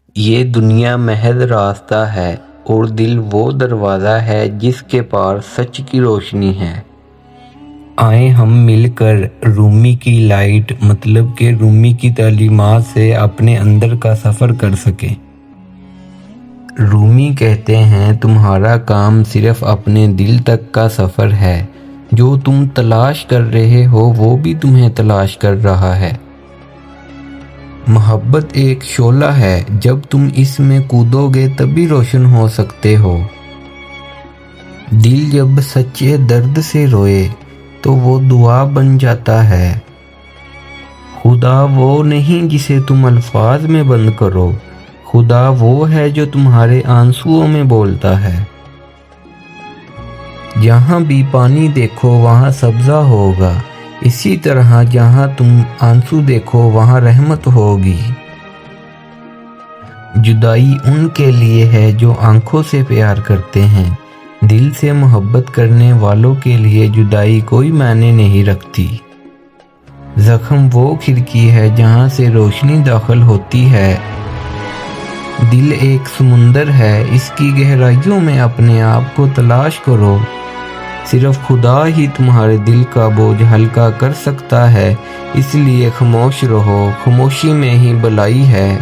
یہ دنیا محض راستہ ہے اور دل وہ دروازہ ہے جس کے پار سچ کی روشنی ہے۔ آئیں ہم مل کر رومی کی لائٹ مطلب کہ رومی کی تعلیمات سے اپنے اندر کا سفر کر سکیں۔ رومی کہتے ہیں تمہارا کام صرف اپنے دل تک کا سفر ہے، جو تم تلاش کر رہے ہو وہ بھی تمہیں تلاش کر رہا ہے۔ محبت ایک شعلہ ہے، جب تم اس میں کودو گے تبھی روشن ہو سکتے ہو۔ دل جب سچے درد سے روئے تو وہ دعا بن جاتا ہے۔ خدا وہ نہیں جسے تم الفاظ میں بند کرو، خدا وہ ہے جو تمہارے آنسوؤں میں بولتا ہے۔ جہاں بھی پانی دیکھو وہاں سبزہ ہوگا، اسی طرح جہاں تم آنسو دیکھو وہاں رحمت ہوگی۔ جدائی ان کے لیے ہے جو آنکھوں سے پیار کرتے ہیں، دل سے محبت کرنے والوں کے لیے جدائی کوئی معنی نہیں رکھتی۔ زخم وہ کھڑکی ہے جہاں سے روشنی داخل ہوتی ہے۔ دل ایک سمندر ہے، اس کی گہرائیوں میں اپنے آپ کو تلاش کرو۔ صرف خدا ہی تمہارے دل کا بوجھ ہلکا کر سکتا ہے، اس لیے خاموش رہو، خاموشی میں ہی بھلائی ہے۔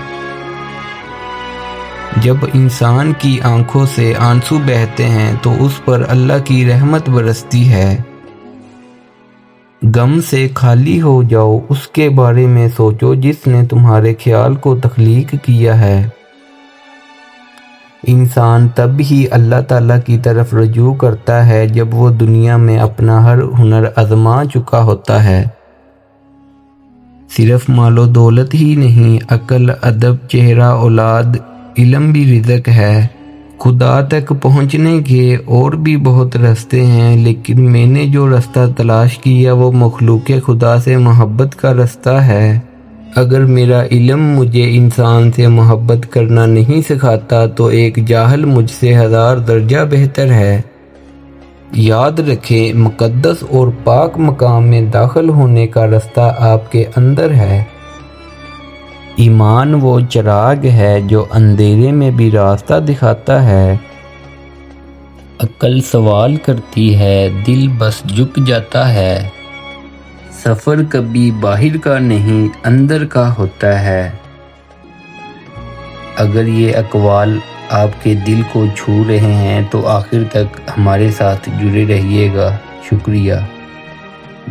جب انسان کی آنکھوں سے آنسو بہتے ہیں تو اس پر اللہ کی رحمت برستی ہے۔ غم سے خالی ہو جاؤ، اس کے بارے میں سوچو جس نے تمہارے خیال کو تخلیق کیا ہے۔ انسان تب ہی اللہ تعالیٰ کی طرف رجوع کرتا ہے جب وہ دنیا میں اپنا ہر ہنر آزما چکا ہوتا ہے۔ صرف مال و دولت ہی نہیں، عقل، ادب، چہرہ، اولاد، علم بھی رزق ہے۔ خدا تک پہنچنے کے اور بھی بہت راستے ہیں، لیکن میں نے جو راستہ تلاش کیا وہ مخلوق خدا سے محبت کا راستہ ہے۔ اگر میرا علم مجھے انسان سے محبت کرنا نہیں سکھاتا تو ایک جاہل مجھ سے 1000 درجہ بہتر ہے۔ یاد رکھیں، مقدس اور پاک مقام میں داخل ہونے کا راستہ آپ کے اندر ہے۔ ایمان وہ چراغ ہے جو اندھیرے میں بھی راستہ دکھاتا ہے۔ عقل سوال کرتی ہے، دل بس جھک جاتا ہے۔ سفر کبھی باہر کا نہیں، اندر کا ہوتا ہے۔ اگر یہ اقوال آپ کے دل کو چھو رہے ہیں تو آخر تک ہمارے ساتھ جڑے رہیے گا۔ شکریہ۔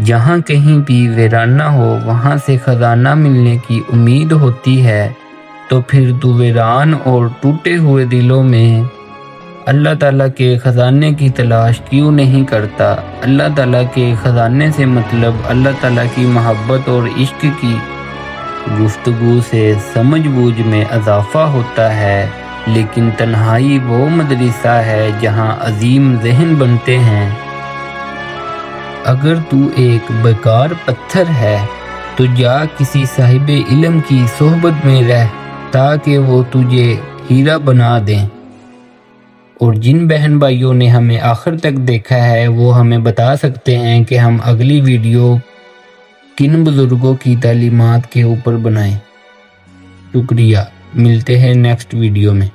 جہاں کہیں بھی ویرانہ ہو وہاں سے خزانہ ملنے کی امید ہوتی ہے، تو پھر تو ویران اور ٹوٹے ہوئے دلوں میں اللہ تعالیٰ کے خزانے کی تلاش کیوں نہیں کرتا؟ اللہ تعالیٰ کے خزانے سے مطلب اللہ تعالیٰ کی محبت اور عشق کی گفتگو سے سمجھ بوجھ میں اضافہ ہوتا ہے، لیکن تنہائی وہ مدرسہ ہے جہاں عظیم ذہن بنتے ہیں۔ اگر تو ایک بیکار پتھر ہے تو جا کسی صاحب علم کی صحبت میں رہ تاکہ وہ تجھے ہیرا بنا دیں۔ اور جن بہن بھائیوں نے ہمیں آخر تک دیکھا ہے وہ ہمیں بتا سکتے ہیں کہ ہم اگلی ویڈیو کن بزرگوں کی تعلیمات کے اوپر بنائیں۔ شکریہ، ملتے ہیں نیکسٹ ویڈیو میں۔